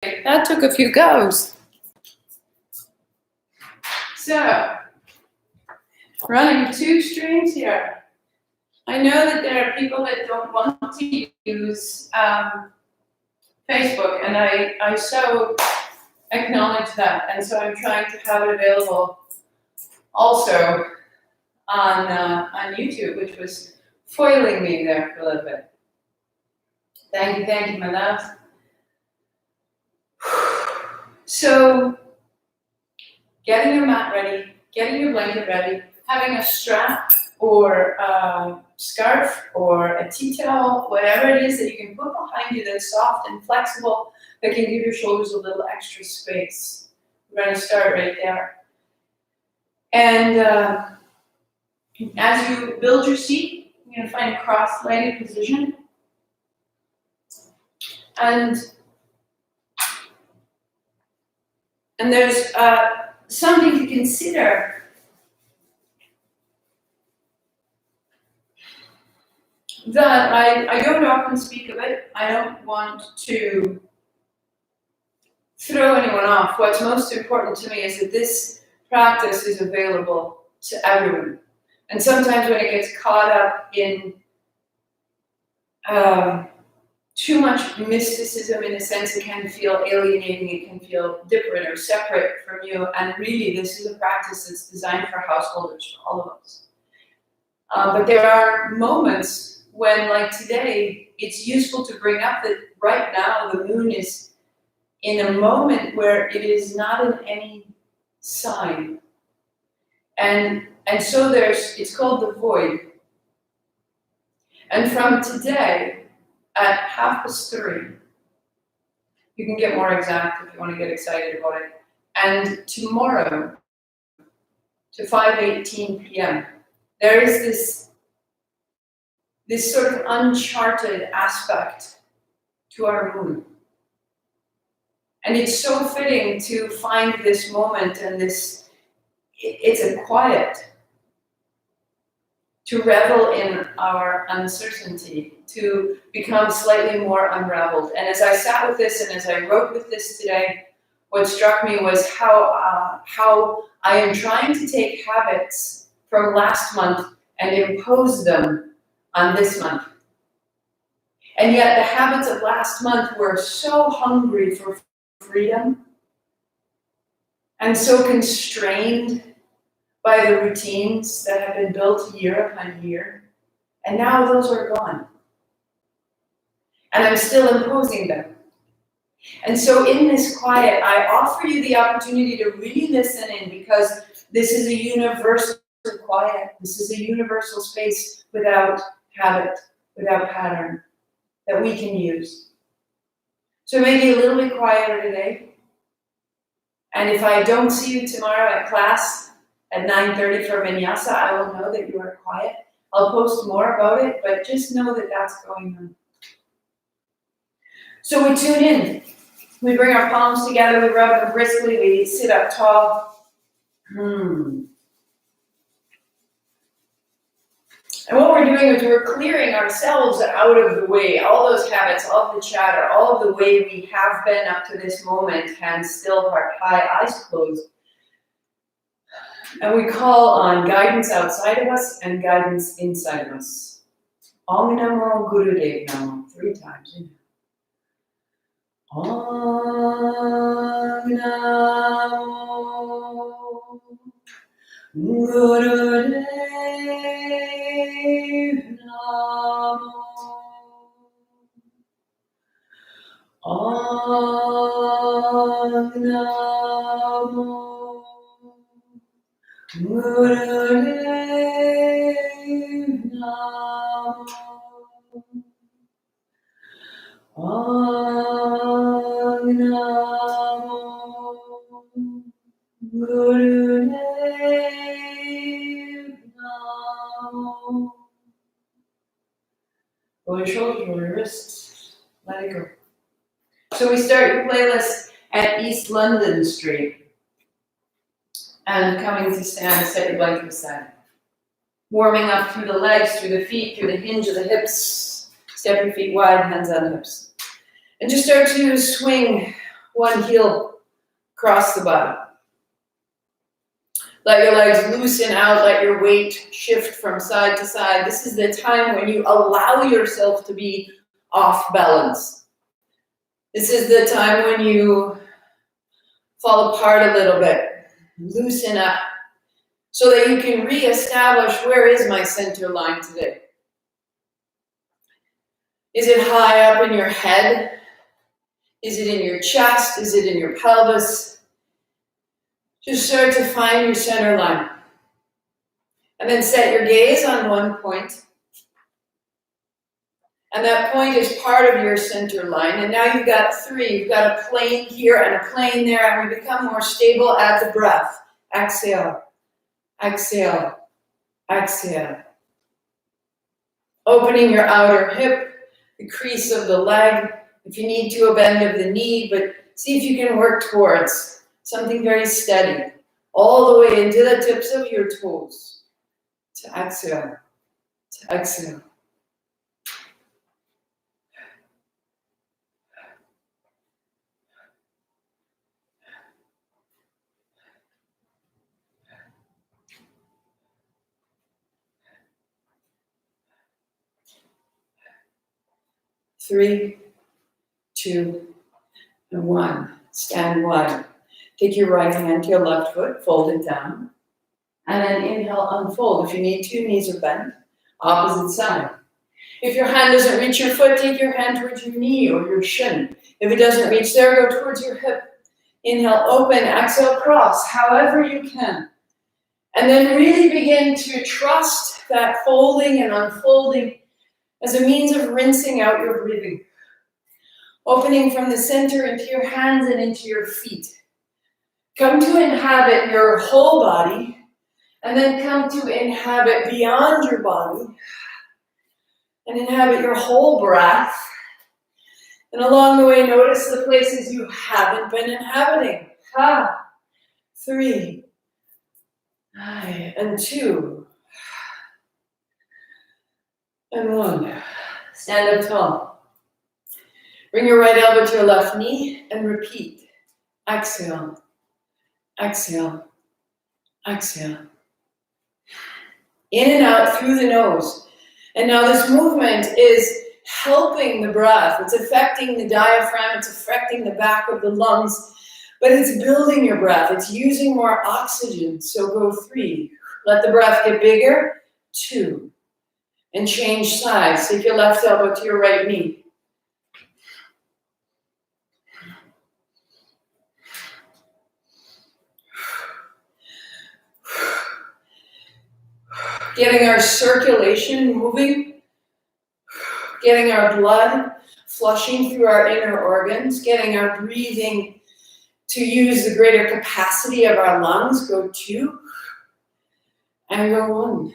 That took a few goes. So, running two streams here. I know that there are people that don't want to use Facebook, and I so acknowledge that, and so I'm trying to have it available also on YouTube, which was foiling me there for a little bit. Thank you, my loves. So, getting your mat ready, getting your blanket ready, having a strap or a scarf or a tea towel, whatever it is that you can put behind you that's soft and flexible, that can give your shoulders a little extra space. We're going to start right there. And as you build your seat, you're going to find a cross-legged position. And there's something to consider. That I don't often speak of it. I don't want to throw anyone off. What's most important to me is that this practice is available to everyone. And sometimes when it gets caught up in too much mysticism, in a sense, it can feel alienating, it can feel different or separate from you. And really, this is a practice that's designed for householders, for all of us. But there are moments when, like today, it's useful to bring up that right now the moon is in a moment where it is not in any sign. And so it's called the void. And from today, at 3:30, you can get more exact if you want to get excited about it, and tomorrow to 5:18 p.m., there is this sort of uncharted aspect to our moon. And it's so fitting to find this moment and it's a quiet, to revel in our uncertainty, to become slightly more unraveled. And as I sat with this and as I wrote with this today, what struck me was how I am trying to take habits from last month and impose them on this month. And yet the habits of last month were so hungry for freedom and so constrained by the routines that have been built year upon year. And now those are gone. And I'm still imposing them. And so in this quiet, I offer you the opportunity to really listen in, because this is a universal quiet. This is a universal space without habit, without pattern, that we can use. So maybe a little bit quieter today. And if I don't see you tomorrow at class at 9:30 for Vinyasa, I will know that you are quiet. I'll post more about it, but just know that that's going on. So we tune in. We bring our palms together, we rub them briskly, we sit up tall. And what we're doing is we're clearing ourselves out of the way, all those habits, all the chatter, all of the way we have been up to this moment, hands still, heart high, eyes closed. And we call on guidance outside of us and guidance inside of us. Om Namo Gurudev Namo, 3 times. Om Namo Gurudev Namo. Om Namo Gurudev Namo. Om Namo Gurudev Namo. Roll your shoulders, roll your wrists, let it go. So we start your playlist at East London Street. And coming to stand, set your blanket aside. Warming up through the legs, through the feet, through the hinge of the hips. Step your feet wide, hands on hips. And just start to swing one heel across the body. Let your legs loosen out, let your weight shift from side to side. This is the time when you allow yourself to be off balance. This is the time when you fall apart a little bit, loosen up, so that you can reestablish, where is my center line today? Is it high up in your head? Is it in your chest? Is it in your pelvis? Just start to find your center line. And then set your gaze on one point. And that point is part of your center line. And now you've got three. You've got a plane here and a plane there. And we become more stable at the breath. Exhale. Exhale. Exhale. Opening your outer hip, the crease of the leg. If you need to, a bend of the knee. But see if you can work towards something very steady, all the way into the tips of your toes. To exhale, to exhale. Three, two, and one. Stand wide. Take your right hand to your left foot, fold it down. And then inhale, unfold. If you need to, knees are bent. Opposite side. If your hand doesn't reach your foot, take your hand towards your knee or your shin. If it doesn't reach there, go towards your hip. Inhale, open, exhale, cross, however you can. And then really begin to trust that folding and unfolding as a means of rinsing out your breathing. Opening from the center into your hands and into your feet. Come to inhabit your whole body, and then come to inhabit beyond your body, and inhabit your whole breath. And along the way, notice the places you haven't been inhabiting. 3, and 2, and 1. Stand up tall. Bring your right elbow to your left knee and repeat. Exhale, exhale, exhale. In and out through the nose. And now this movement is helping the breath. It's affecting the diaphragm. It's affecting the back of the lungs. But it's building your breath. It's using more oxygen. So go 3. Let the breath get bigger. 2. And change sides. Take your left elbow to your right knee. Getting our circulation moving, getting our blood flushing through our inner organs, getting our breathing to use the greater capacity of our lungs. Go 2, and go 1.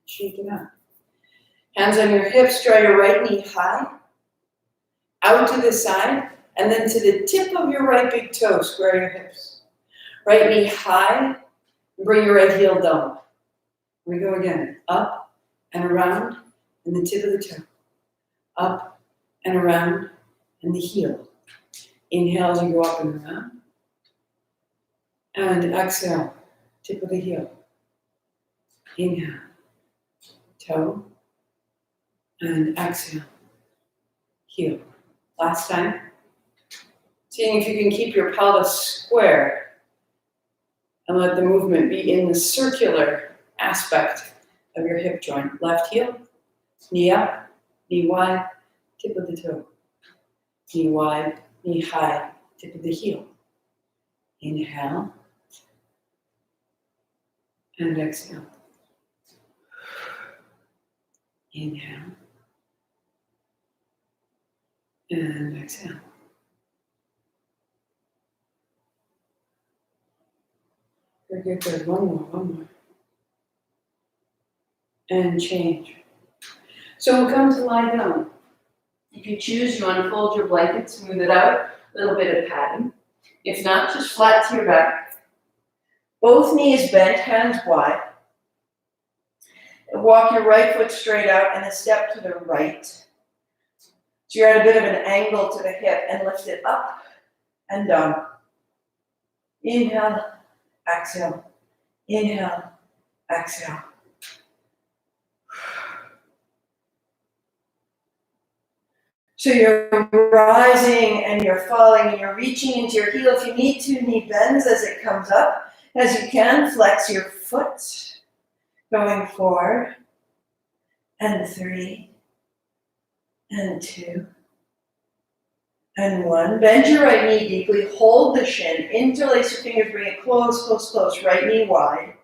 Shake it up. Hands on your hips, draw your right knee high, out to the side, and then to the tip of your right big toe, square your hips. Right knee high, and bring your right heel down. We go again, up and around, and the tip of the toe. Up and around, and the heel. Inhale as you go up and around. And exhale, tip of the heel. Inhale, toe, and exhale, heel. Last time. Seeing if you can keep your pelvis square and let the movement be in the circular aspect of your hip joint. Left heel, knee up, knee wide, tip of the toe. Knee wide, knee high, tip of the heel. Inhale and exhale. Inhale and exhale. Good, good, good. One more. And change. So we'll come to lie down. If you choose, you unfold your blanket, smooth it out, a little bit of padding. If not, just flat to your back. Both knees bent, hands wide. Walk your right foot straight out and a step to the right. So you're at a bit of an angle to the hip, and lift it up and down. Inhale, exhale. Inhale, exhale. So you're rising and you're falling and you're reaching into your heel. If you need to, knee bends as it comes up. As you can, flex your foot. Going 4, and 3, and 2, and 1. Bend your right knee deeply. Hold the shin. Interlace your fingers. Bring it close, close, close. Right knee wide.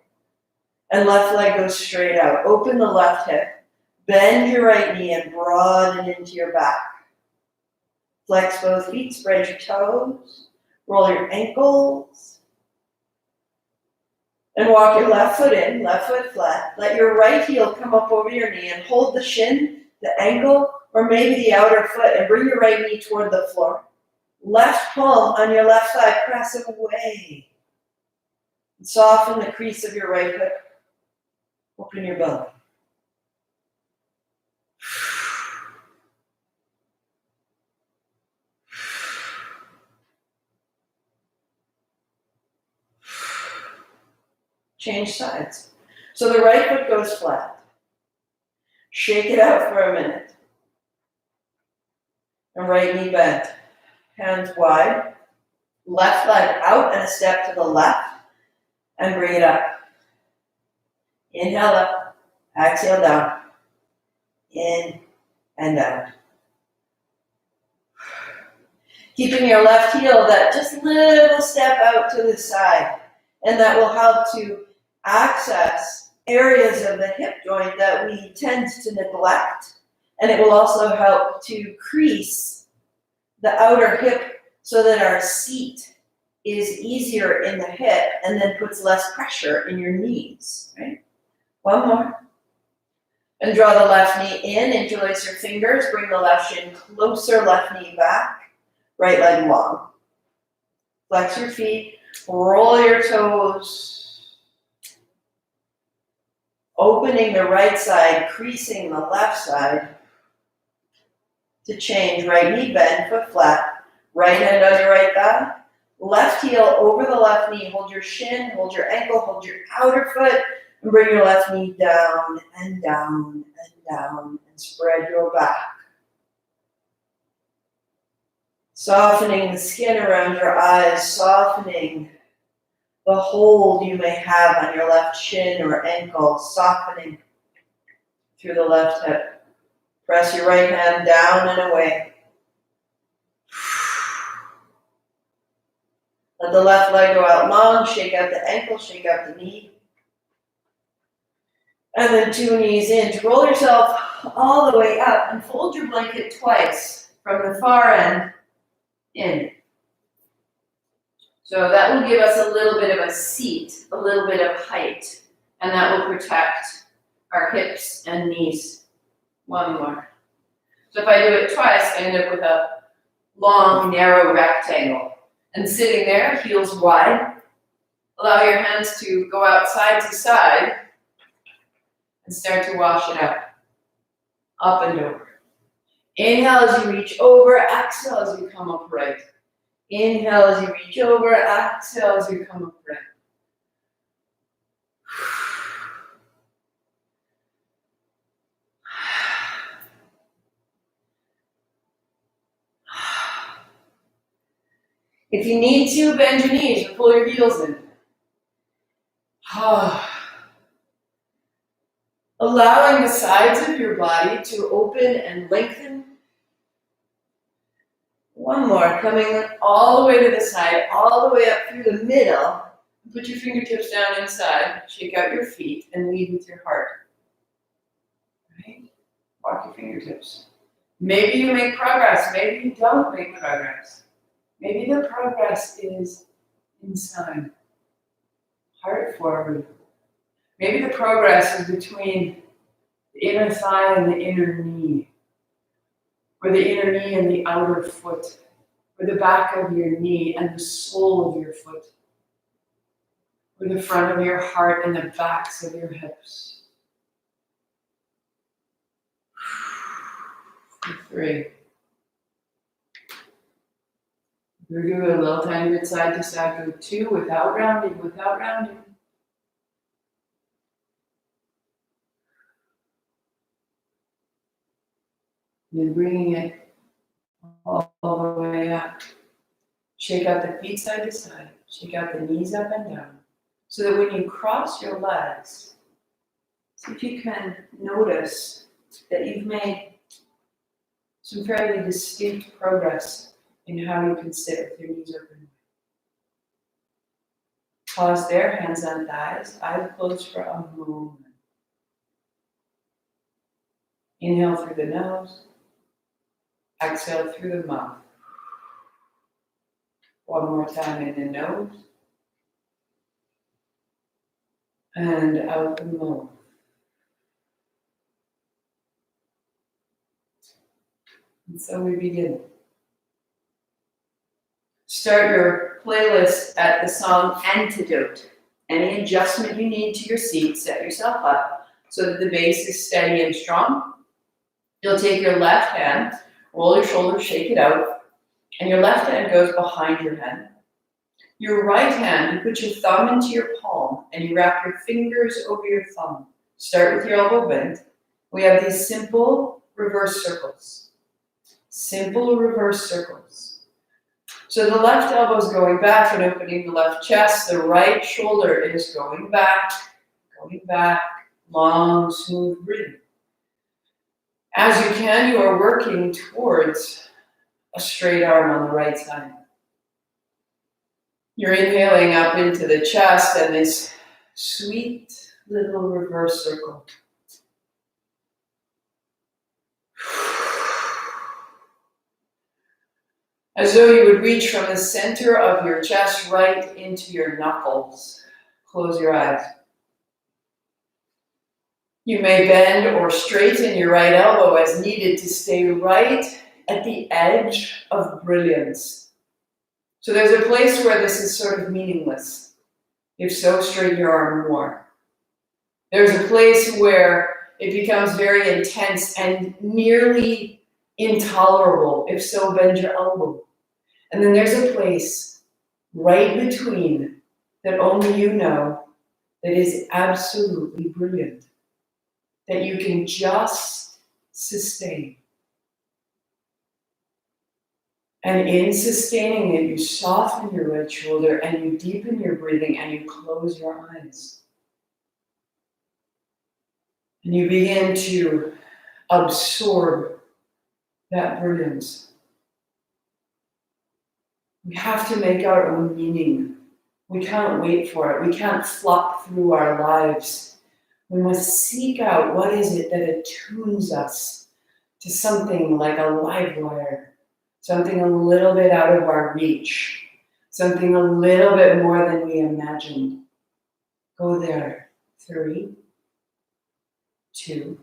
And left leg goes straight out. Open the left hip. Bend your right knee and broaden into your back. Flex both feet, spread your toes, roll your ankles, and walk your left foot in, left foot flat. Let your right heel come up over your knee and hold the shin, the ankle, or maybe the outer foot, and bring your right knee toward the floor. Left palm on your left side, press away. And soften the crease of your right hip. Open your belly. Change sides. So the right foot goes flat. Shake it out for a minute. And right knee bent. Hands wide. Left leg out and a step to the left. And bring it up. Inhale up. Exhale down. In and out. Keeping your left heel that just little step out to the side. And that will help to access areas of the hip joint that we tend to neglect. And it will also help to crease the outer hip so that our seat is easier in the hip and then puts less pressure in your knees. Right? One more. And draw the left knee in, interlace your fingers, bring the left shin closer, left knee back, right leg long. Flex your feet, roll your toes. Opening the right side, creasing the left side. To change, right knee bend, foot flat. Right hand on your right thigh. Left heel over the left knee. Hold your shin, hold your ankle, hold your outer foot. And bring your left knee down and down and down. And spread your back. Softening the skin around your eyes. Softening the hold you may have on your left shin or ankle, softening through the left hip. Press your right hand down and away. Let the left leg go out long, shake out the ankle, shake out the knee. And then 2 knees in to roll yourself all the way up and fold your blanket twice from the far end in. So that will give us a little bit of a seat, a little bit of height, and that will protect our hips and knees. One more. So if I do it twice, I end up with a long, narrow rectangle. And sitting there, heels wide, allow your hands to go out side to side and start to wash it out. Up and over. Inhale as you reach over, exhale as you come upright. Inhale as you reach over, exhale as you come upright. If you need to, bend your knees or pull your heels in. Allowing the sides of your body to open and lengthen. One more, coming all the way to the side, all the way up through the middle. Put your fingertips down inside, shake out your feet, and lead with your heart. Right? Walk your fingertips. Maybe you make progress, maybe you don't make progress. Maybe the progress is inside, heart forward. Maybe the progress is between the inner thigh and the inner knee, or the inner knee and the outer foot, or the back of your knee and the sole of your foot, or the front of your heart and the backs of your hips. 3. We're doing a little tiny bit side to side. Go 2 without rounding, without rounding. And bringing it all the way up. Shake out the feet side to side. Shake out the knees up and down. So that when you cross your legs, see if you can notice that you've made some fairly distinct progress in how you can sit with your knees open. Pause there, hands on thighs, eyes closed for a moment. Inhale through the nose, exhale through the mouth. One more time in the nose, and out the mouth. And so we begin. Start your playlist at the song Antidote. Any adjustment you need to your seat, set yourself up so that the base is steady and strong. You'll take your left hand, roll your shoulders, shake it out, and your left hand goes behind your head. Your right hand, you put your thumb into your palm and you wrap your fingers over your thumb. Start with your elbow bent. We have these simple reverse circles. Simple reverse circles. So the left elbow is going back and opening the left chest. The right shoulder is going back, long, smooth breathing. As you can, you are working towards a straight arm on the right side. You're inhaling up into the chest and this sweet little reverse circle. As though you would reach from the center of your chest right into your knuckles. Close your eyes. You may bend or straighten your right elbow as needed to stay right at the edge of brilliance. So there's a place where this is sort of meaningless. If so, straighten your arm more. There's a place where it becomes very intense and nearly intolerable. If so, bend your elbow. And then there's a place right between that only you know that is absolutely brilliant. That you can just sustain. And in sustaining it, you soften your right shoulder and you deepen your breathing and you close your eyes. And you begin to absorb that brilliance. We have to make our own meaning. We can't wait for it. We can't flop through our lives. We must seek out what is it that attunes us to something like a live wire, something a little bit out of our reach, something a little bit more than we imagined. Go there. 3, 2,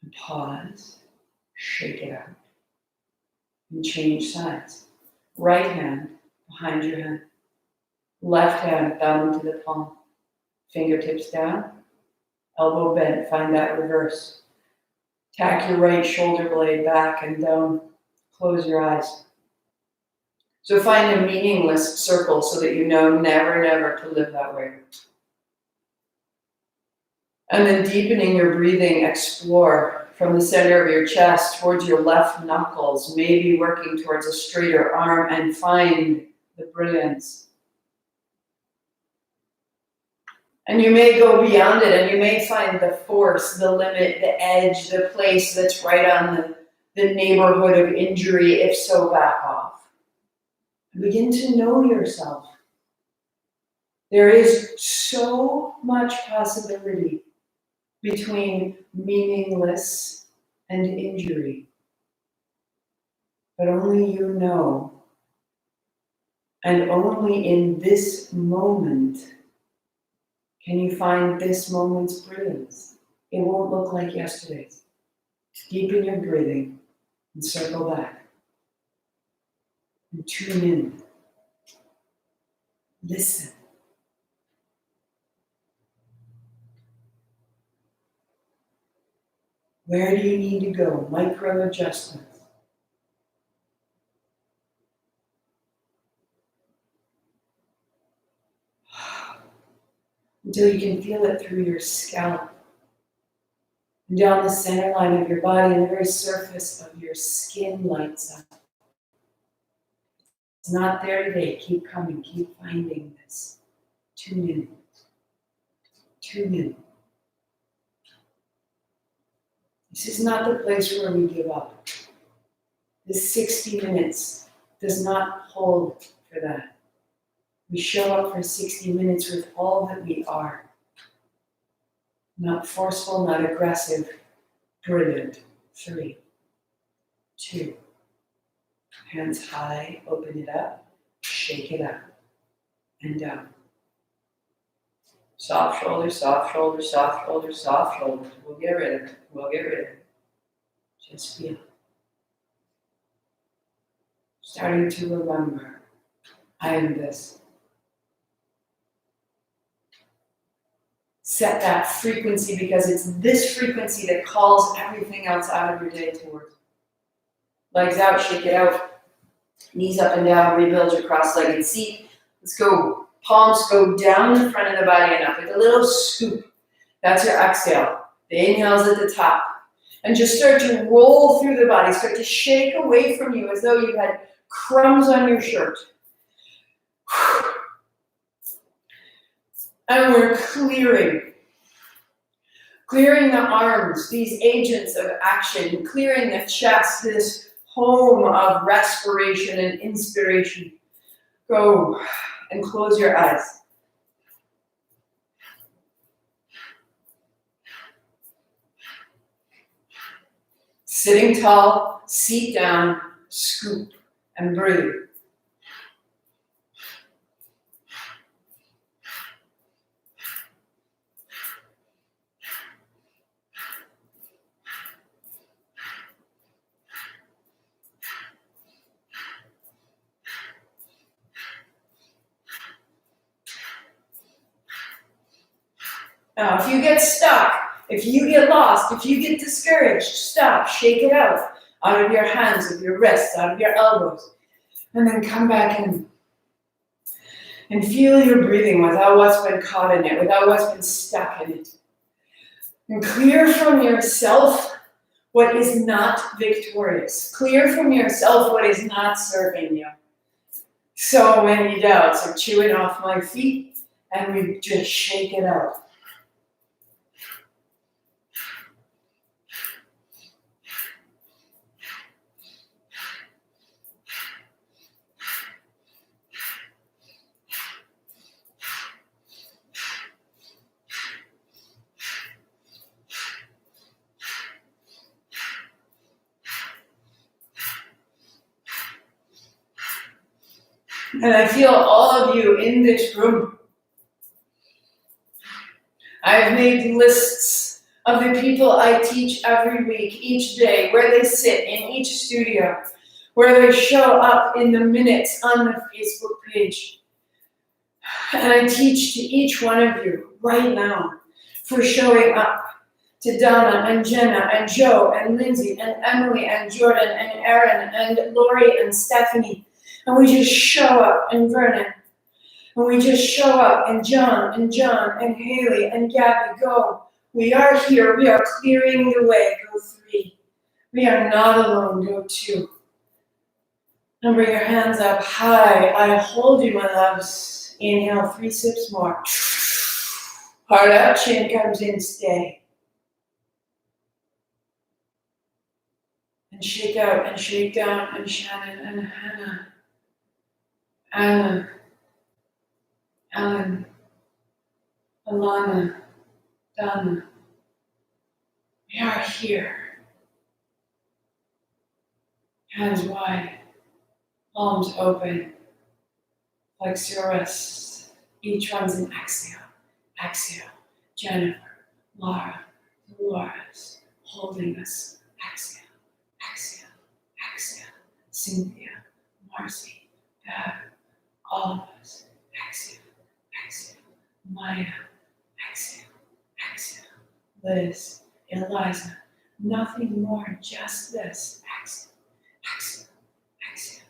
and pause, shake it out, and change sides. Right hand behind your head, left hand thumb into the palm, fingertips down, elbow bent, find that reverse. Tack your right shoulder blade back and down, close your eyes. So find a meaningless circle so that you know never, never to live that way. And then deepening your breathing, explore from the center of your chest towards your left knuckles, maybe working towards a straighter arm, and find the brilliance. And you may go beyond it and you may find the force, the limit, the edge, the place that's right on the neighborhood of injury. If so, back off. Begin to know yourself. There is so much possibility between meaningless and injury. But only you know. And only in this moment can you find this moment's brilliance. It won't look like yesterday's. Deepen your breathing and circle back. And tune in. Listen. Where do you need to go? Micro adjustments. until you can feel it through your scalp, and down the center line of your body, and the very surface of your skin lights up. It's not there today. Keep coming. Keep finding this. Tune in. Tune in. This is not the place where we give up. This 60 minutes does not hold for that. We show up for 60 minutes with all that we are. Not forceful, not aggressive. Brilliant. 3, 2. Hands high, open it up, shake it up, and down. Soft shoulders, soft shoulders, soft shoulders, soft shoulders. We'll get rid of it. We'll get rid of it. Just feel. Starting to remember, I am this. Set that frequency, because it's this frequency that calls everything else out of your day towards. Legs out, shake it out. Knees up and down, rebuild your cross-legged seat. Let's go. Palms go down the front of the body and up with a little scoop. That's your exhale. The inhale's at the top. And just start to roll through the body. Start to shake away from you as though you had crumbs on your shirt. And we're clearing. Clearing the arms, these agents of action. Clearing the chest, this home of respiration and inspiration. Go and close your eyes. Sitting tall, seat down, scoop, and breathe. Now, if you get stuck, if you get lost, if you get discouraged, stop, shake it out of your hands, of your wrists, out of your elbows, and then come back in. And feel your breathing without what's been caught in it, without what's been stuck in it. And clear from yourself what is not victorious. Clear from yourself what is not serving you. So many doubts are chewing off my feet, and we just shake it out. And I feel all of you in this room. I have made lists of the people I teach every week, each day, where they sit in each studio, where they show up in the minutes on the Facebook page. And I teach to each one of you right now for showing up. To Donna and Jenna and Joe and Lindsay and Emily and Jordan and Erin and Lori and Stephanie. And we just show up, and Vernon. And we just show up, and John and Haley and Gabby, go. We are here. We are clearing the way. Go 3. We are not alone. Go 2. And bring your hands up high. I hold you, my loves. Inhale, 3 sips more. Heart out, chin comes in, stay. And shake out and shake down, and Shannon and Hannah. Anna, Ellen, Alana, Donna, we are here. Hands wide, palms open, flex your wrists. Each one's an exhale. Exhale. Jennifer, Laura, Dolores, holding us. Exhale, exhale, exhale. Cynthia, Marcy, Bev. All of us, exhale, exhale. Maya, exhale, exhale. Liz, Eliza, nothing more, just this. Exhale, exhale, exhale.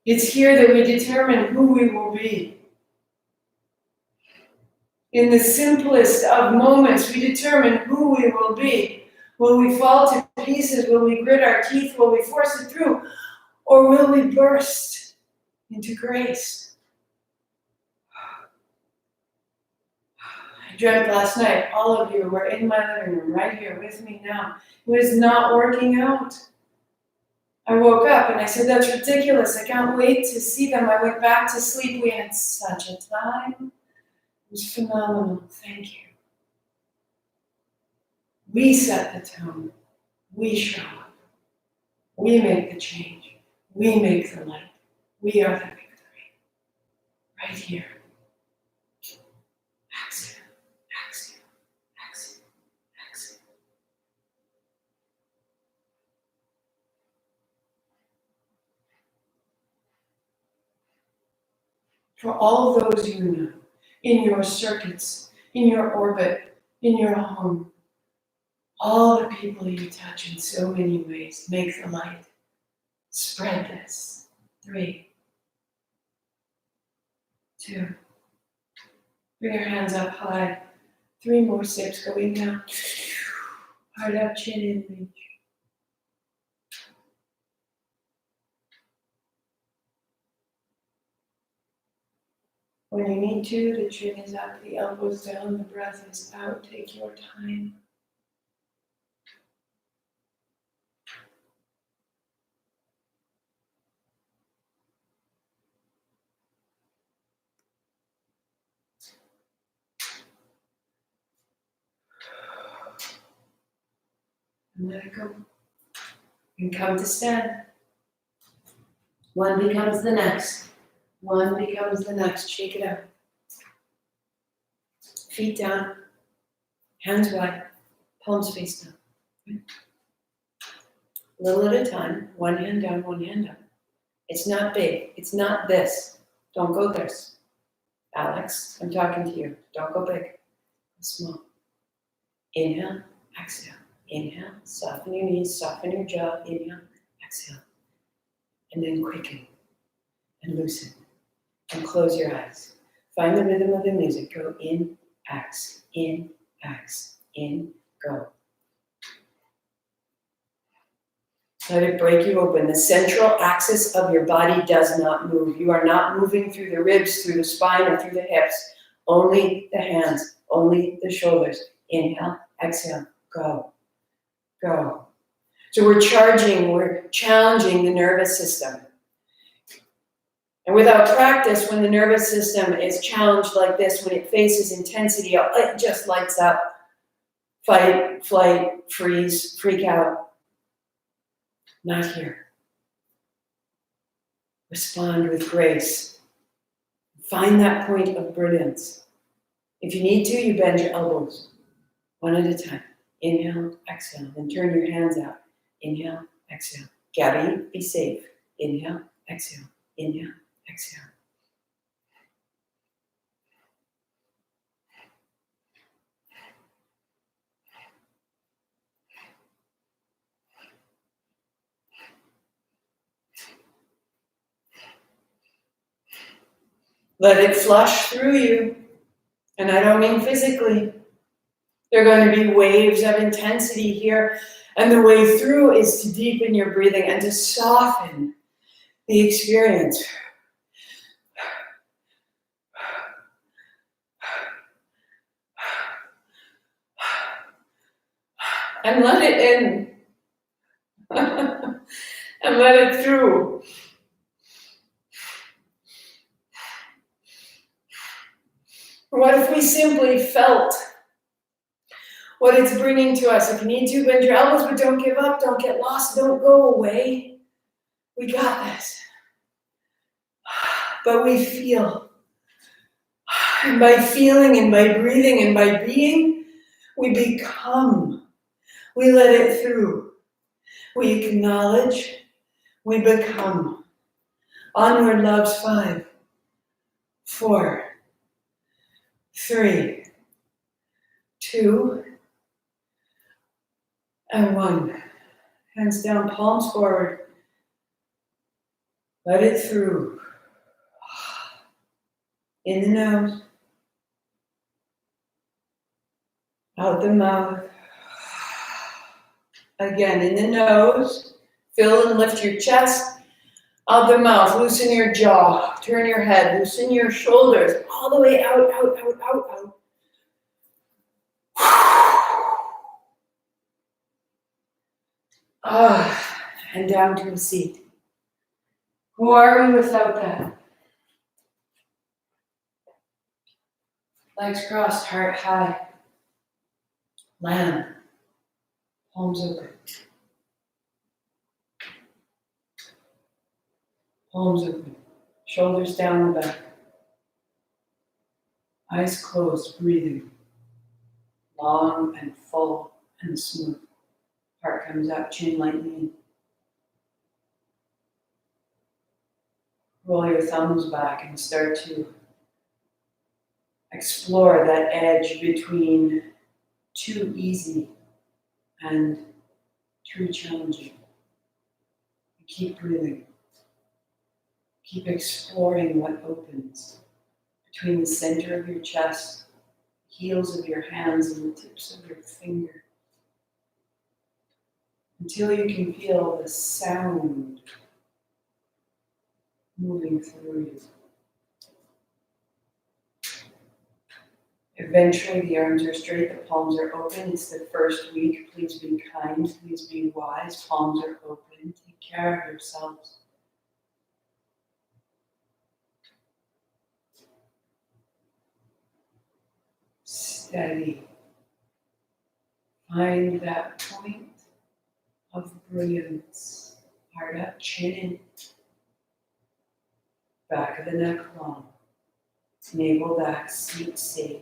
It's here that we determine who we will be. In the simplest of moments, we determine who we will be. Will we fall to pieces? Will we grit our teeth? Will we force it through? Or will we burst into grace? I dreamt last night, all of you were in my living room, right here with me now. It was not working out. I woke up and I said, that's ridiculous. I can't wait to see them. I went back to sleep. We had such a time. It was phenomenal. Thank you. We set the tone. We show up. We make the change. We make the light. We are the victory. Right here. Exhale, exhale, exhale, exhale. For all those you know, in your circuits, in your orbit, in your home, all the people you touch in so many ways, make the light. Spread this. 3, 2. Bring your hands up high. 3 more sips. Going down. Heart up, chin in, reach. When you need to, the chin is up, the elbows down, the breath is out. Take your time. And let it go. And come to stand. One becomes the next. One becomes the next. Shake it out. Feet down. Hands wide. Palms face down. A little at a time. One hand down, one hand up. It's not big. It's not this. Don't go this. Alex, I'm talking to you. Don't go big. Go small. Inhale. Exhale. Inhale. Soften your knees. Soften your jaw. Inhale. Exhale. And then quicken. And loosen. And close your eyes. Find the rhythm of the music. Go in, ax, in, go. Let it break you open. The central axis of your body does not move. You are not moving through the ribs, through the spine, or through the hips. Only the hands, only the shoulders. Inhale, exhale, go, go. So we're challenging the nervous system. And without practice, when the nervous system is challenged like this, when it faces intensity, it just lights up. Fight, flight, freeze, freak out. Not here. Respond with grace. Find that point of brilliance. If you need to, you bend your elbows. One at a time. Inhale, exhale. Then turn your hands out. Inhale, exhale. Gabby, be safe. Inhale, exhale. Inhale, exhale. Let it flush through you. And I don't mean physically. There are going to be waves of intensity here. And the way through is to deepen your breathing and to soften the experience. And let it in. And let it through. What if we simply felt what it's bringing to us? If you need to, bend your elbows, but don't give up, don't get lost, don't go away. We got this. But we feel. And by feeling and by breathing and by being, we become. We let it through. We acknowledge. We become. Onward, loves. 5, 4, 3, 2, and 1. Hands down, palms forward. Let it through. In the nose. Out the mouth. Again, in the nose. Fill and lift your chest. Out the mouth. Loosen your jaw. Turn your head. Loosen your shoulders. All the way out, out, out, out, out. And down to a seat. Who are we without that? Legs crossed, heart high. Land. Palms open. Palms open. Shoulders down the back. Eyes closed, breathing. Long and full and smooth. Heart comes up, chin lightly in. Roll your thumbs back and start to explore that edge between too easy and too challenging. Keep breathing. Keep exploring what opens between the center of your chest, the heels of your hands, and the tips of your fingers, until you can feel the sound moving through you. Eventually, the arms are straight, the palms are open. It's the first week. Please be kind, please be wise. Palms are open. Take care of yourselves. Steady. Find that point of brilliance. Heart up, chin in. Back of the neck long. Navel back, seat safe.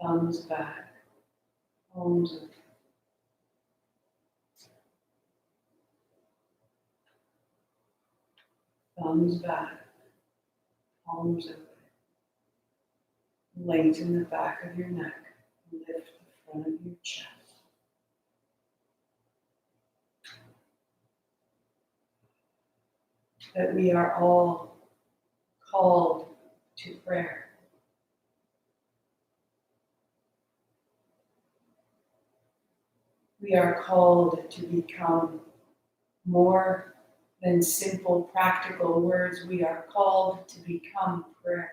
Thumbs back. Palms open. Thumbs back. Palms open. Lengthen the back of your neck. Lift the front of your chest. That we are all called to prayer. We are called to become more than simple practical words. We are called to become prayer.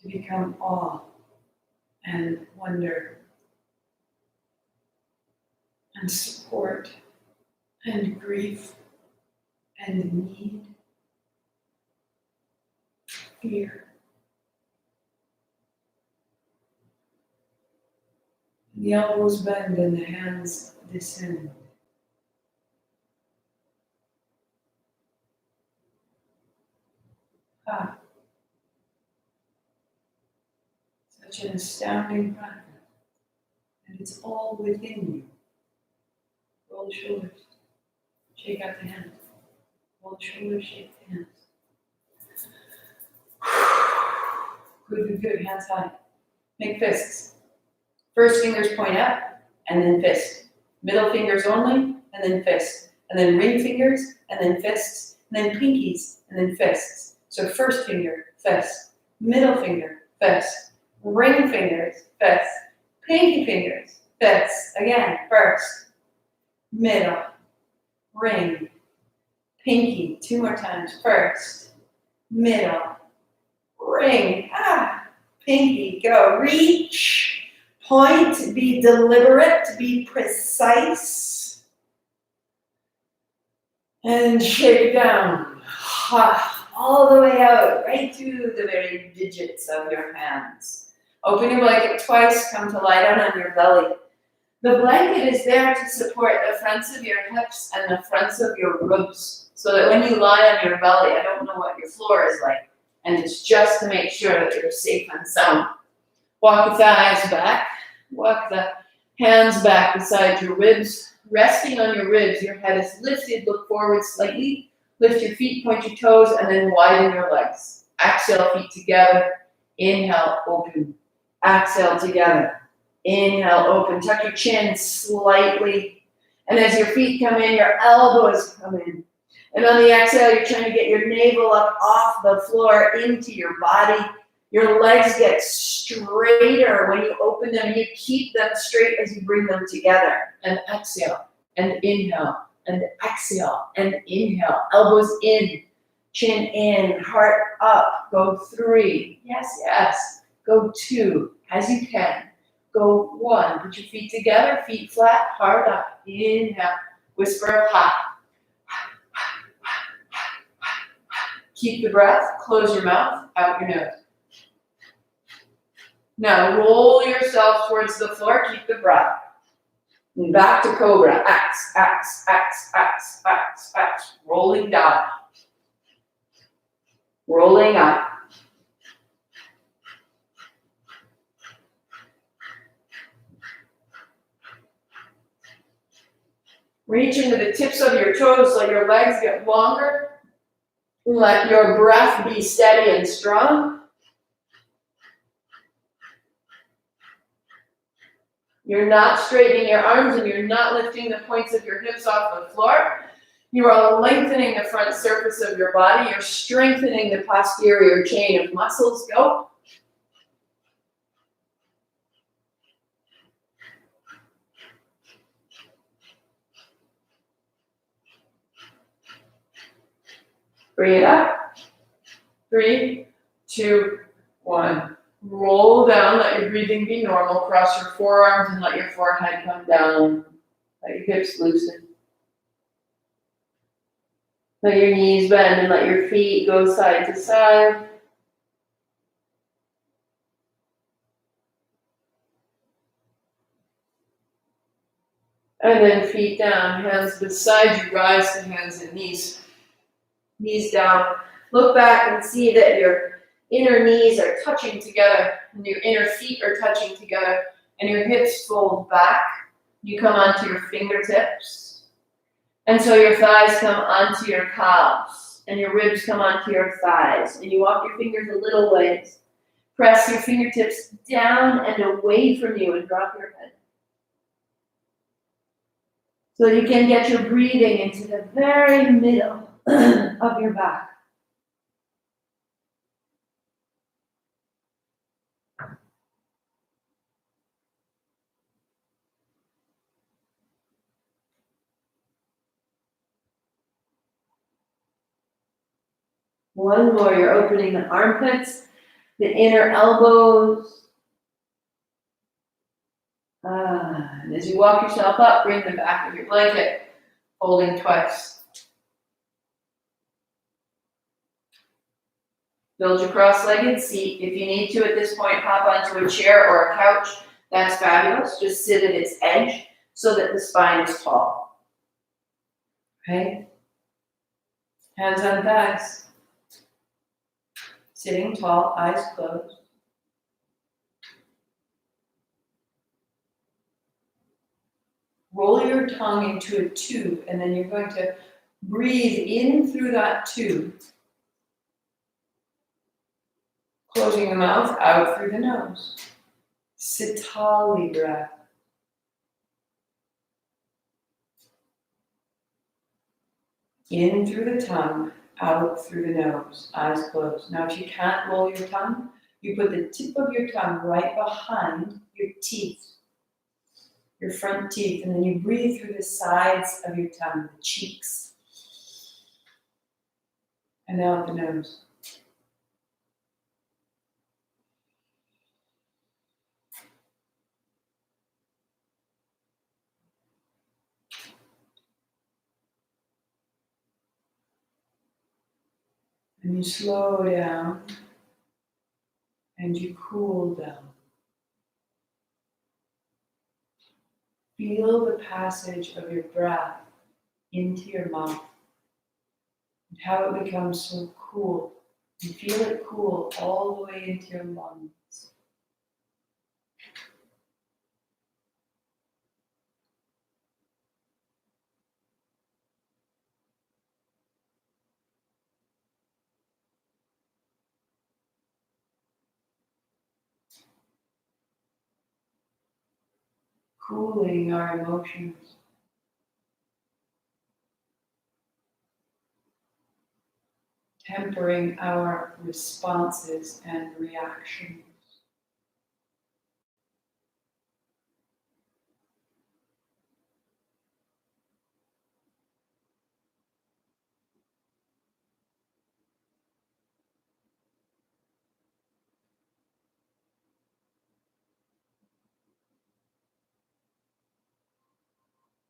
To become awe and wonder and support and grief and need, fear. The elbows bend and the hands descend. Such an astounding practice. And it's all within you. Roll the shoulders. Shake out the hands. Roll the shoulders, shake the hands. Good, good, good. Hands high. Make fists. First fingers point up, and then fist. Middle fingers only, and then fist. And then ring fingers, and then fists. And then pinkies, and then fists. So first finger, fist. Middle finger, fist. Ring fingers, fist. Pinky fingers, fists. Again, first. Middle. Ring. Pinky. 2 more times. First. Middle. Ring. Pinky. Go. Reach. Point, be deliberate, be precise, and shake down, all the way out, right to the very digits of your hands. Open your blanket twice, come to lie down on your belly. The blanket is there to support the fronts of your hips and the fronts of your ribs, so that when you lie on your belly, I don't know what your floor is like, and it's just to make sure that you're safe and sound. Walk the thighs back. Walk the hands back beside your ribs. Resting on your ribs, your head is lifted. Look forward slightly. Lift your feet, point your toes, and then widen your legs. Exhale, feet together. Inhale, open. Exhale, together. Inhale, open. Tuck your chin slightly. And as your feet come in, your elbows come in. And on the exhale, you're trying to get your navel up off the floor into your body. Your legs get straighter when you open them. You keep them straight as you bring them together. And exhale, and inhale, and exhale, and inhale. Elbows in, chin in, heart up. Go 3. Yes, yes. Go 2, as you can. Go 1. Put your feet together, feet flat, heart up. Inhale. Whisper ha. Keep the breath. Close your mouth, out your nose. Now roll yourself towards the floor. Keep the breath. And back to cobra. X, X, X, X, X, X. Rolling down. Rolling up. Reach into the tips of your toes so your legs get longer. Let your breath be steady and strong. You're not straightening your arms and you're not lifting the points of your hips off the floor. You are lengthening the front surface of your body. You're strengthening the posterior chain of muscles. Go. Bring it up. 3, 2, 1. Roll down. Let your breathing be normal. Cross your forearms and let your forehead come down. Let your hips loosen. Let your knees bend and let your feet go side to side. And then feet down, hands beside you, rise to hands and knees. Knees down. Look back and see that your inner knees are touching together and your inner feet are touching together and your hips fold back. You come onto your fingertips. And so your thighs come onto your calves and your ribs come onto your thighs. And you walk your fingers a little ways. Press your fingertips down and away from you and drop your head. So you can get your breathing into the very middle of your back. One more, you're opening the armpits, the inner elbows. And as you walk yourself up, bring the back of your blanket, folding twice. Build your cross-legged seat. If you need to at this point, hop onto a chair or a couch. That's fabulous. Just sit at its edge so that the spine is tall. Okay? Hands on thighs. Sitting tall, eyes closed. Roll your tongue into a tube, and then you're going to breathe in through that tube. Closing the mouth, out through the nose. Sitali breath. In through the tongue, out through the nose, eyes closed. Now if you can't roll your tongue, you put the tip of your tongue right behind your teeth, your front teeth, and then you breathe through the sides of your tongue, the cheeks. And out the nose. And you slow down and you cool down. Feel the passage of your breath into your mouth and how it becomes so cool. You feel it cool all the way into your lungs. cooling our emotions, tempering our responses and reactions.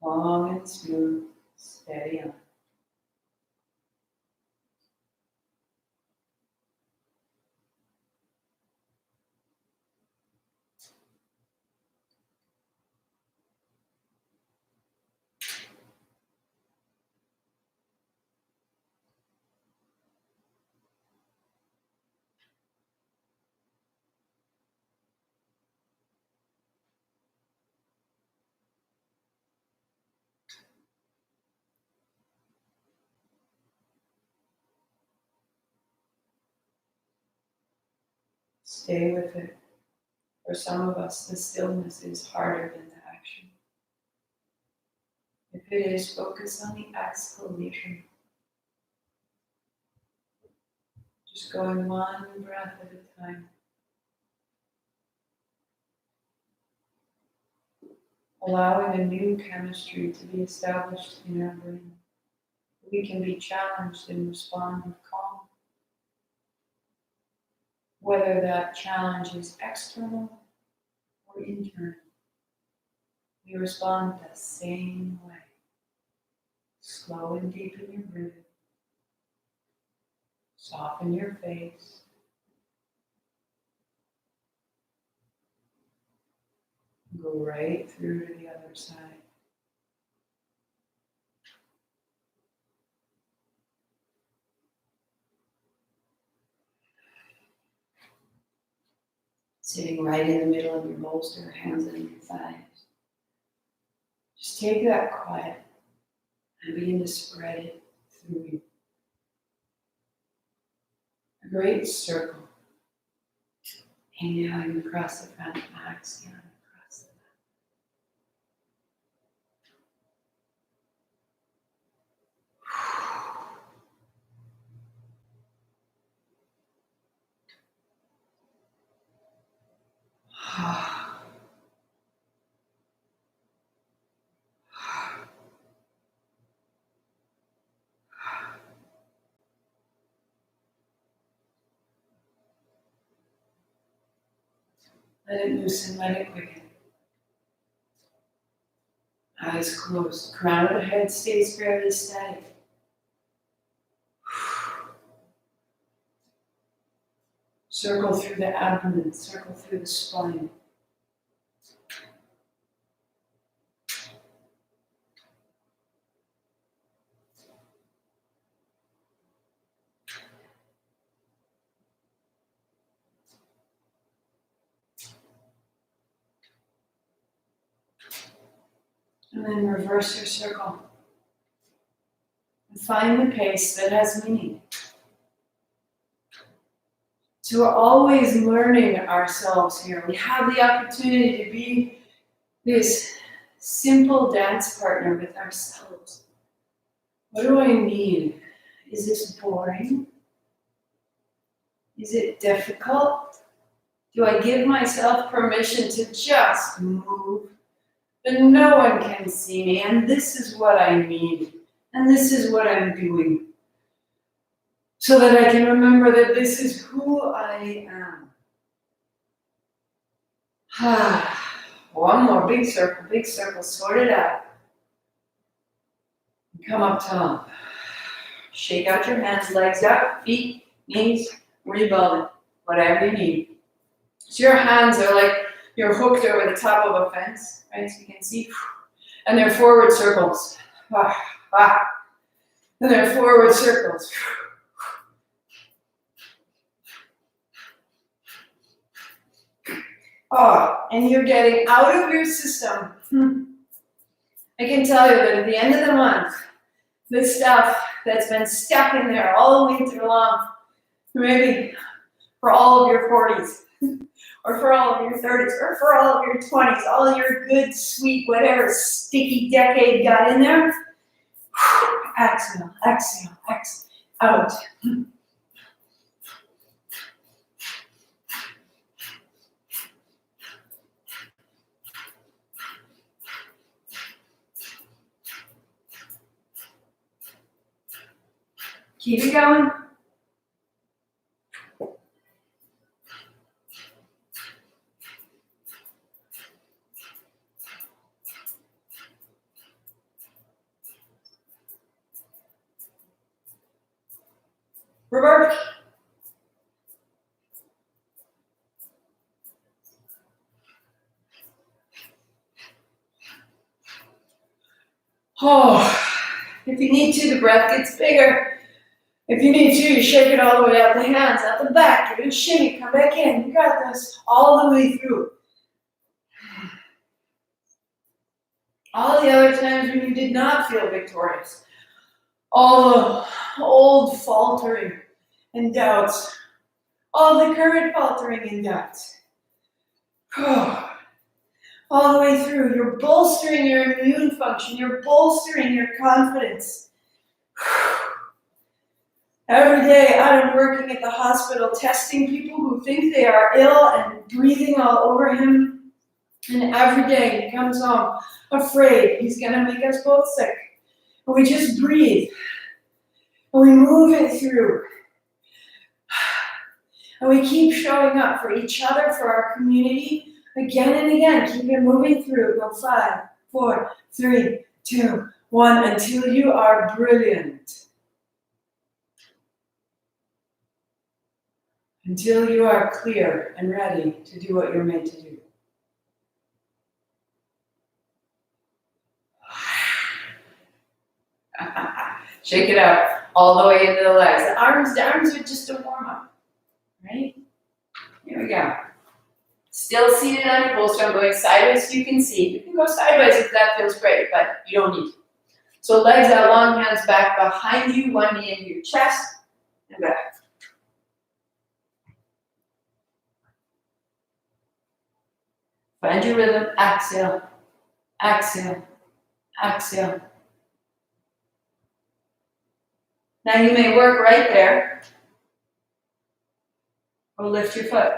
Long and smooth, steady on. Stay with it. For some of us, the stillness is harder than the action. If it is, focus on the exhalation. Just going one breath at a time. Allowing a new chemistry to be established in our brain. We can be challenged and respond with calm. Whether that challenge is external or internal, we respond the same way. Slow and deep in your breathing. Soften your face. Go right through to the other side. Sitting right in the middle of your bolster, hands on your thighs. Just take that quiet and begin to spread it through you. A great circle. Inhaling across the front, exhaling across the back. Let it loosen, let it quicken. Eyes closed. Crown of the head stays fairly static. Circle through the abdomen, circle through the spine. And then reverse your circle. And find the pace that has meaning. So we're always learning ourselves here. We have the opportunity to be this simple dance partner with ourselves. What do I need? Is this boring? Is it difficult? Do I give myself permission to just move? But no one can see me, and this is what I need, and this is what I'm doing, so that I can remember that this is who I am. One more big circle, sort it out. Come up tall. Shake out your hands, legs out, feet, knees, rebuild it, whatever you need. So your hands are like you're hooked over the top of a fence, right? So you can see, and they're forward circles. And they're forward circles. And you're getting out of your system. I can tell you that at the end of the month, the stuff that's been stuck in there all winter long, maybe for all of your 40s, or for all of your 30s, or for all of your 20s, all of your good, sweet, whatever sticky decade got in there. Exhale, exhale, exhale, out. Keep it going. Revert. Oh, if you need to, the breath gets bigger. If you need to, you shake it all the way out the hands, out the back, give it a shimmy, come back in. You got this all the way through. All the other times when you did not feel victorious, all the old faltering and doubts, all the current faltering and doubts. All the way through, you're bolstering your immune function, you're bolstering your confidence. Every day I'm working at the hospital testing people who think they are ill and breathing all over him. And every day he comes home afraid he's gonna make us both sick. And we just breathe. And we move it through. And we keep showing up for each other, for our community, again and again. Keep it moving through. Go 5, 4, 3, 2, 1, until you are brilliant. Until you are clear and ready to do what you're meant to do. Shake it out all the way into the legs. The arms are just a warm-up, right? Here we go. Still seated on your bolster. I'm going sideways so you can see. You can go sideways if that feels great, but you don't need to. So legs out, long hands back behind you, one knee into your chest, and back. Find your rhythm. Exhale, exhale, exhale. Now you may work right there, or lift your foot.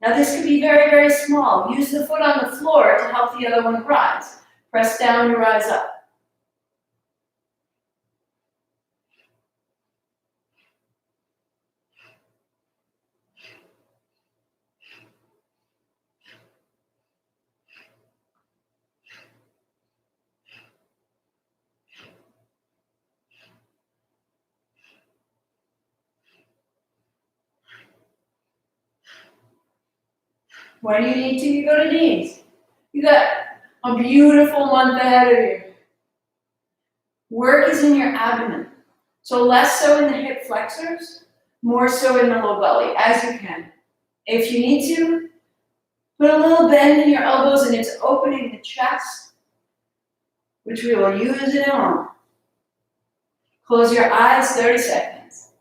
Now this could be very, very small. Use the foot on the floor to help the other one rise. Press down to rise up. When you need to, you go to knees. You got a beautiful month ahead of you. Work is in your abdomen. So less so in the hip flexors, more so in the low belly, as you can. If you need to, put a little bend in your elbows and it's opening the chest, which we will use in a moment. Close your eyes, 30 seconds.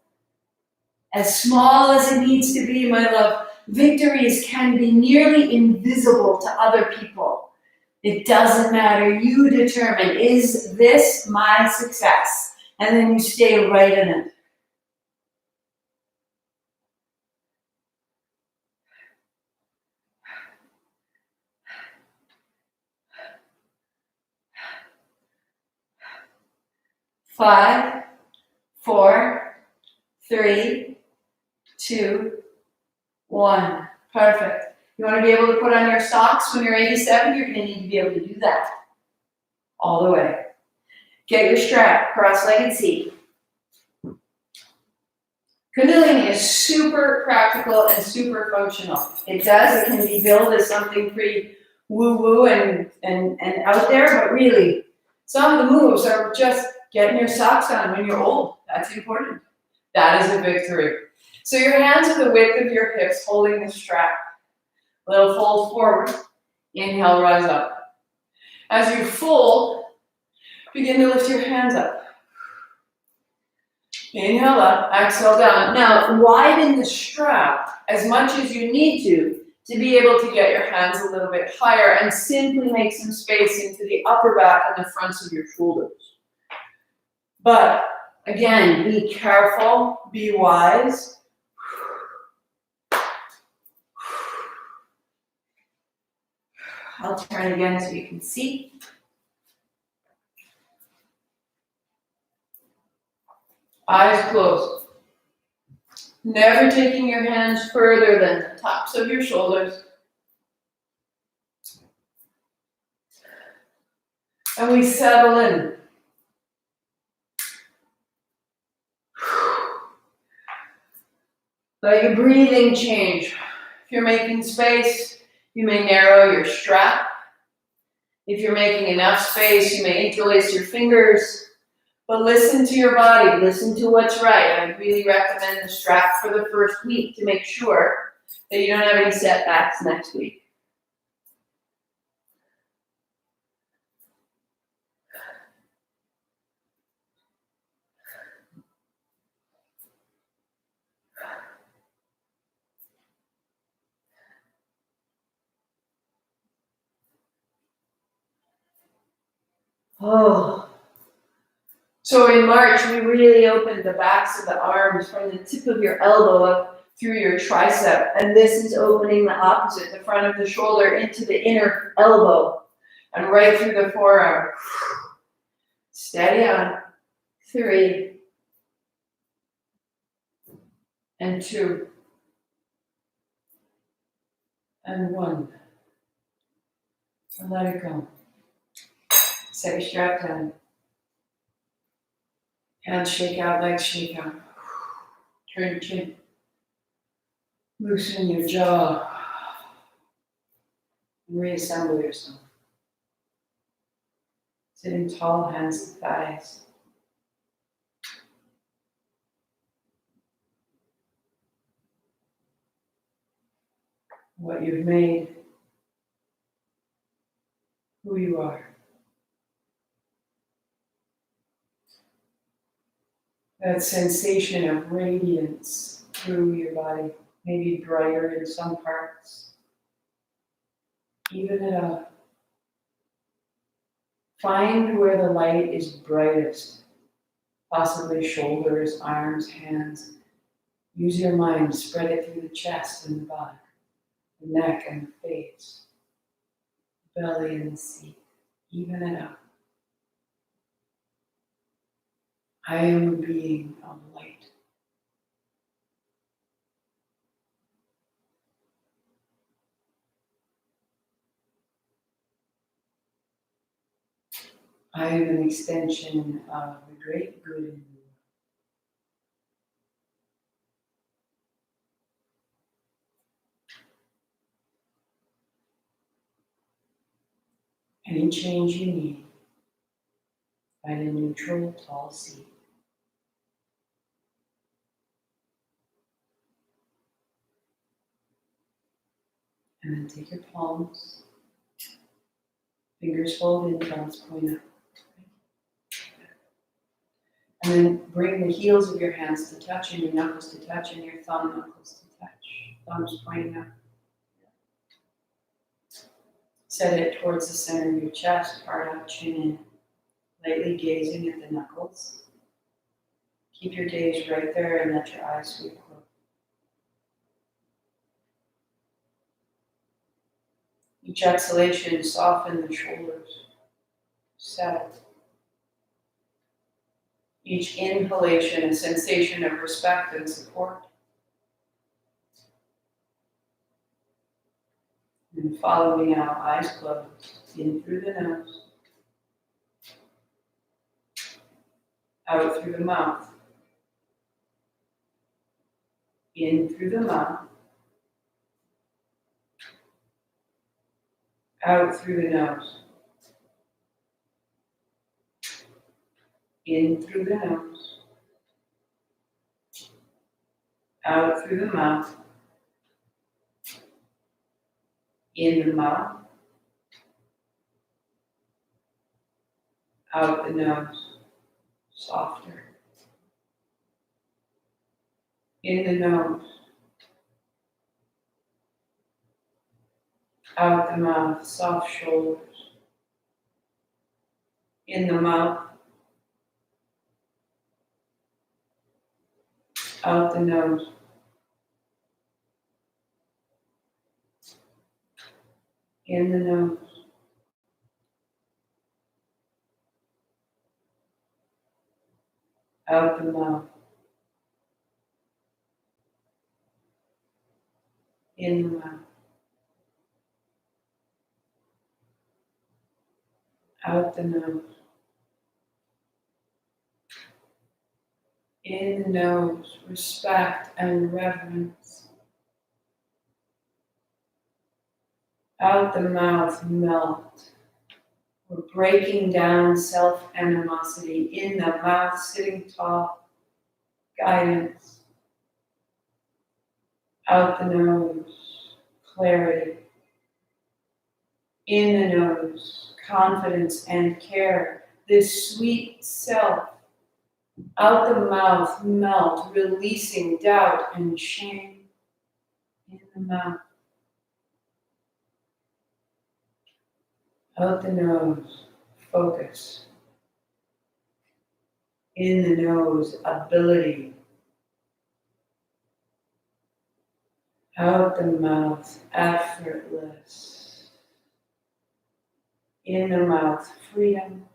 As small as it needs to be, my love, victories can be nearly invisible to other people. It doesn't matter. You determine, is this my success? And then you stay right in it. Five, 4, 3, 2, 1. Perfect. You want to be able to put on your socks when you're 87, you're going to need to be able to do that. All the way. Get your strap, cross-legged seat. Kundalini is super practical and super functional. It can be billed as something pretty woo-woo and out there, but really, some of the moves are just getting your socks on when you're old. That's important. That is a victory. So your hands are the width of your hips, holding the strap. A little fold forward. Inhale, rise up. As you fold, begin to lift your hands up. Inhale up, exhale down. Now, widen the strap as much as you need to to be able to get your hands a little bit higher and simply make some space into the upper back and the fronts of your shoulders. But again, be careful, be wise. I'll turn again so you can see. Eyes closed. Never taking your hands further than the tops of your shoulders. And we settle in. Let your breathing change. If you're making space, you may narrow your strap. If you're making enough space, you may interlace your fingers. But listen to your body, listen to what's right. I really recommend the strap for the first week to make sure that you don't have any setbacks next week. Oh. So in March, we really opened the backs of the arms from the tip of your elbow up through your tricep. And this is opening the opposite, the front of the shoulder into the inner elbow and right through the forearm. Steady on. 3 and 2 and 1. And let it go. Set your strap down. Hands shake out, legs shake out. Turn your chin. Loosen your jaw. And reassemble yourself. Sitting tall, hands to thighs. What you've made, who you are. That sensation of radiance through your body, maybe brighter in some parts. Even it up. Find where the light is brightest, possibly shoulders, arms, hands. Use your mind, spread it through the chest and the back, the neck and the face, belly and the seat. Even it up. I am a being of light. I am an extension of the great good in you. Any change you need, find a neutral, tall seat. And then take your palms, fingers fold in, thumbs point up. And then bring the heels of your hands to touch and your knuckles to touch and your thumb knuckles to touch. Thumbs pointing up. Set it towards the center of your chest, heart out, chin in. Lightly gazing at the knuckles. Keep your gaze right there and let your eyes sweep close. Each exhalation, soften the shoulders. Settle. Each inhalation, a sensation of respect and support. And follow me now, eyes closed. In through the nose. Out through the mouth. In through the mouth. Out through the nose. In through the nose. Out through the mouth. In the mouth. Out the nose. Softer. In the nose. Out the mouth, soft shoulders. In the mouth, out the nose. In the nose, out the mouth. In the mouth, out the nose. In the nose, respect and reverence. Out the mouth, melt. We're breaking down self-animosity. In the mouth, sitting tall, guidance. Out the nose, clarity. In the nose, confidence and care. This sweet self. Out the mouth, melt, releasing doubt and shame. In the mouth. Out the nose, focus. In the nose, ability. Out the mouth, effortless. In the mouth, freedom.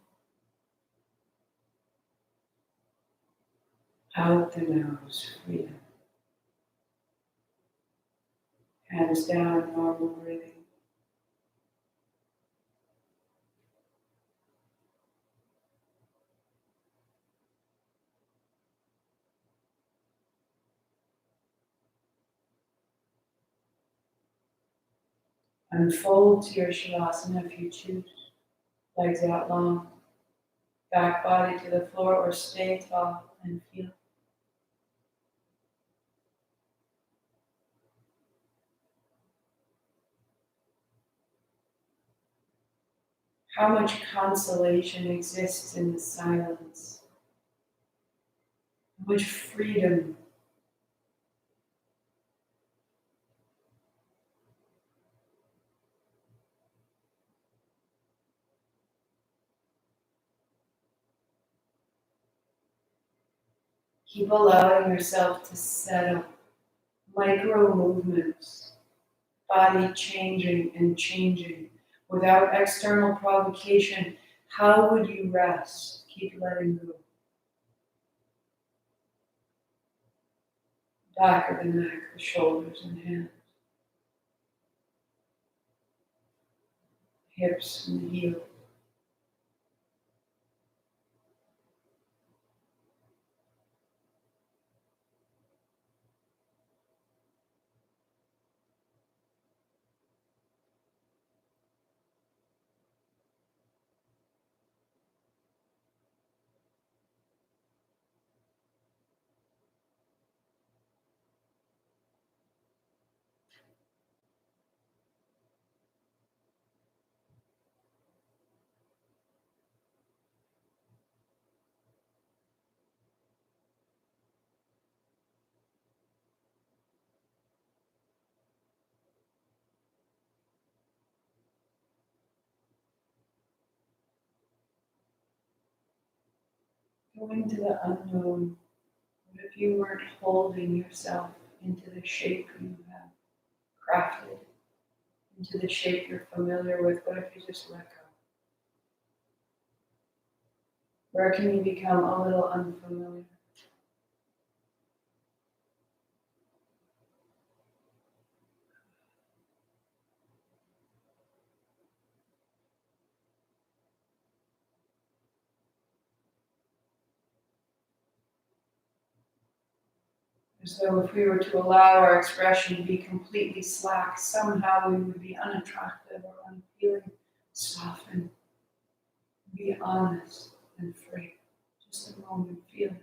Out the nose, freedom. Hands down, normal breathing. Unfold to your Shavasana if you choose. Legs out long. Back body to the floor or stay tall and feel. How much consolation exists in the silence? How much freedom? Keep allowing yourself to settle. Micro movements, body changing and changing without external provocation. How would you rest? Keep letting go. Back of the neck, the shoulders and hands, hips and the heels. Go into the unknown. What if you weren't holding yourself into the shape you have crafted, into the shape you're familiar with? What if you just let go? Where can you become a little unfamiliar? As though if we were to allow our expression to be completely slack, somehow we would be unattractive or unappealing. Soften, be honest and free. Just a moment, feel it.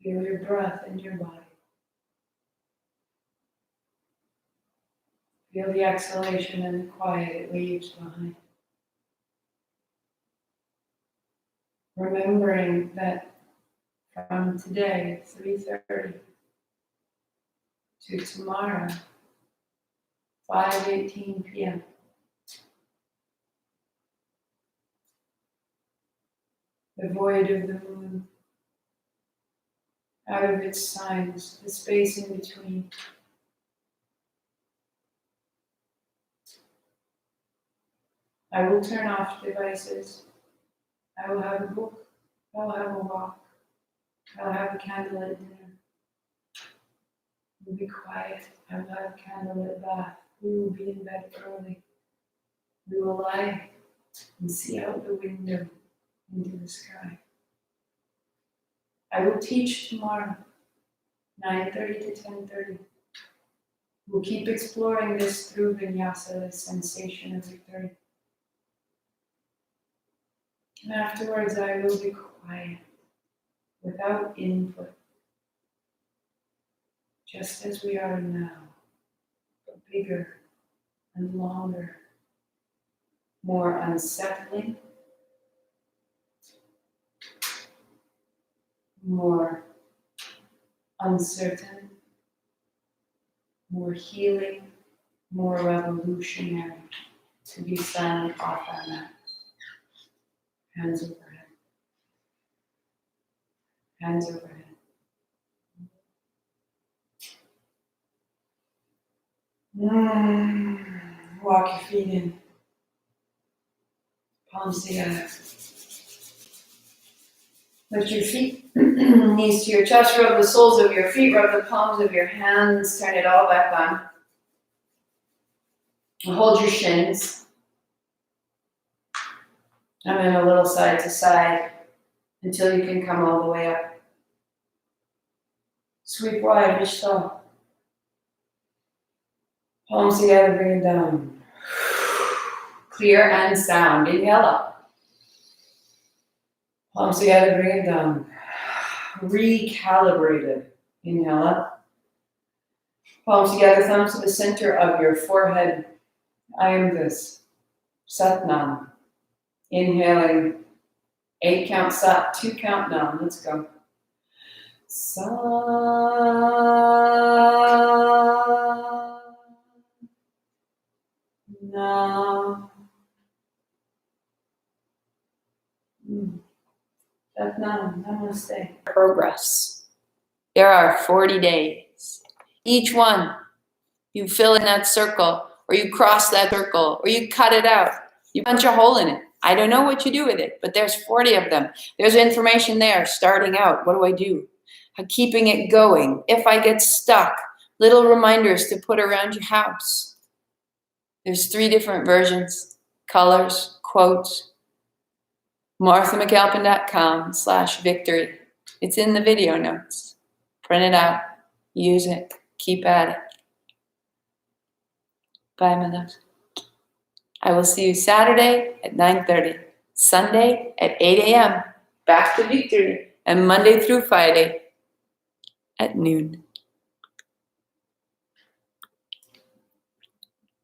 Feel your breath in your body. Feel the exhalation and the quiet it leaves behind. Remembering that from today, 3:30, to tomorrow, 5:18 p.m., the void of the moon, out of its signs, the space in between. I will turn off devices. I will have a book. I will have a walk. I will have a candlelit dinner. We'll be quiet. I will have a candlelit bath. We will be in bed early. We will lie and see out the window into the sky. I will teach tomorrow, 9:30 to 10:30. We'll keep exploring this through Vinyasa, the sensation of victory. And afterwards, I will be quiet, without input, just as we are now, but bigger and longer, more unsettling, more uncertain, more healing, more revolutionary, to be silent off our mats. Hands overhead. Hands overhead. Walk your feet in. Palms together. Lift your feet, knees to your chest, rub the soles of your feet, rub the palms of your hands, turn it all back on. Hold your shins. And then a little side to side until you can come all the way up. Sweep wide, reach tall. Palms together, bring it down. Clear and sound. Inhale up. Palms together, bring it down. Recalibrated. Inhale up. Palms together, thumbs to the center of your forehead. I am this. Sat Nam. Inhaling. 8 count Sat, 2 count Nam. Let's go. Sat Nam. Sat Nam. Namaste. Progress. There are 40 days. Each one, you fill in that circle, or you cross that circle, or you cut it out. You punch a hole in it. I don't know what you do with it, but there's 40 of them. There's information there starting out. What do I do? Keeping it going. If I get stuck, little reminders to put around your house. There's 3 different versions, colors, quotes. MarthaMcAlpin.com/victory. It's in the video notes. Print it out. Use it. Keep at it. Bye, my loves. I will see you Saturday at 9:30, Sunday at 8 a.m., back to victory, and Monday through Friday at noon.